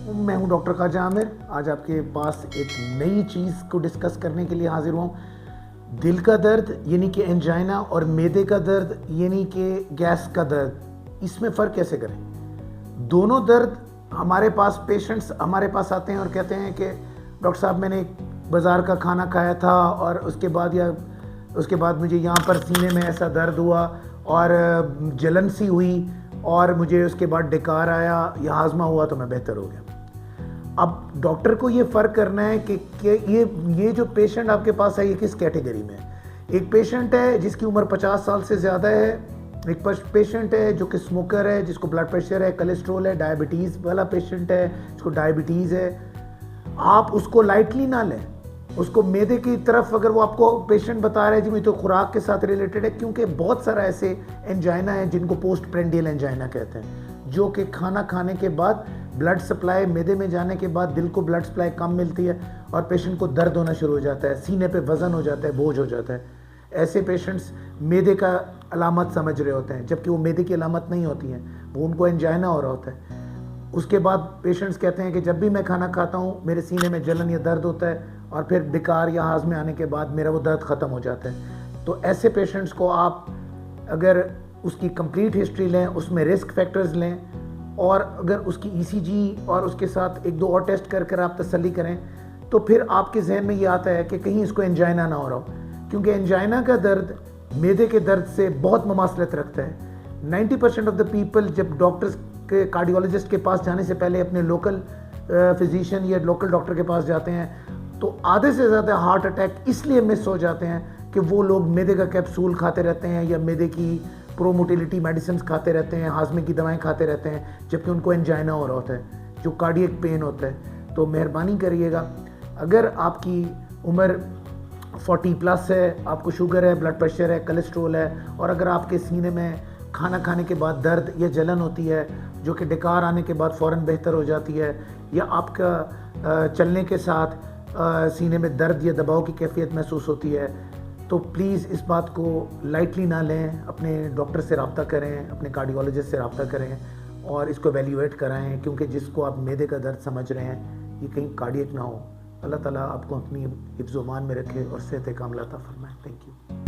मैं हूं डॉक्टर ख्वाजा आमिर। आज आपके पास एक नई चीज़ को डिस्कस करने के लिए हाजिर हुआ हूँ। दिल का दर्द यानी कि एंजाइना और मैदे का दर्द यानी कि गैस का दर्द, इसमें फ़र्क कैसे करें। दोनों दर्द हमारे पास पेशेंट्स हमारे पास आते हैं और कहते हैं कि डॉक्टर साहब मैंने बाज़ार का खाना खाया था और उसके बाद मुझे यहाँ पर सीने में ऐसा दर्द हुआ और जलन सी हुई और मुझे उसके बाद डकार आया या हाजमा हुआ तो मैं बेहतर हो गया। अब डॉक्टर को ये फ़र्क करना है कि ये जो पेशेंट आपके पास है ये किस कैटेगरी में है। एक पेशेंट है जिसकी उम्र 50 साल से ज़्यादा है, एक पेशेंट है जो कि स्मोकर है, जिसको ब्लड प्रेशर है, कोलेस्ट्रोल है, डायबिटीज़ वाला पेशेंट है जिसको डायबिटीज़ है। आप उसको लाइटली ना लें। उसको मैदे की तरफ अगर वो आपको पेशेंट बता रहा है जी मुझे तो खुराक के साथ रिलेटेड है, क्योंकि बहुत सारा ऐसे एंजाइना है जिनको पोस्ट प्रेंडियल एंजाइना कहते हैं, जो कि खाना खाने के बाद ब्लड सप्लाई मैदे में जाने के बाद दिल को ब्लड सप्लाई कम मिलती है और पेशेंट को दर्द होना शुरू हो जाता है, सीने पे वज़न हो जाता है, बोझ हो जाता है। ऐसे पेशेंट्स मैदे का अलामत समझ रहे होते हैं जबकि वो मैदे की अलामत नहीं होती हैं, वो उनको एंजाइना हो रहा होता है। उसके बाद पेशेंट्स कहते हैं कि जब भी मैं खाना खाता हूँ मेरे सीने में जलन या दर्द होता है और फिर डकार या हाजमे आने के बाद मेरा वो दर्द ख़त्म हो जाता है। तो ऐसे पेशेंट्स को आप अगर उसकी कंप्लीट हिस्ट्री लें, उसमें रिस्क फैक्टर्स लें और अगर उसकी ईसीजी और उसके साथ एक दो और टेस्ट कर आप तसल्ली करें तो फिर आपके जहन में ये आता है कि कहीं इसको एंजाइना ना हो रहा हो, क्योंकि एंजाइना का दर्द मैदे के दर्द से बहुत ममासलत रखता है। 90% ऑफ द पीपल जब डॉक्टर्स के कार्डियोलॉजिस्ट के पास जाने से पहले अपने लोकल फिजिशियन या लोकल डॉक्टर के पास जाते हैं तो आधे से ज़्यादा हार्ट अटैक इसलिए मिस हो जाते हैं कि वो लोग मैदे का कैप्सूल खाते रहते हैं या मैदे की प्रोमोटिलिटी मेडिसिन खाते रहते हैं, हाजमे की दवाएं खाते रहते हैं, जबकि उनको एंजाइना हो रहा होता है जो कार्डियक पेन होता है। तो मेहरबानी करिएगा, अगर आपकी उम्र 40+ है, आपको शुगर है, ब्लड प्रेशर है, कोलेस्ट्रोल है और अगर आपके सीने में खाना खाने के बाद दर्द या जलन होती है जो कि डकार आने के बाद फ़ौरन बेहतर हो जाती है, या आपका चलने के साथ सीने में दर्द या दबाव की कैफियत महसूस होती है, तो प्लीज़ इस बात को लाइटली ना लें। अपने डॉक्टर से रब्ता करें, अपने कार्डियोलॉजिस्ट से रब्ता करें और इसको एवेल्यूएट कराएं, क्योंकि जिसको आप मैदे का दर्द समझ रहे हैं ये कहीं कार्डियक ना हो। अल्लाह ताला आपको अपनी हिफ्ज़-ओ-मान में रखे और सेहत कामिला अता फरमाए। Thank you.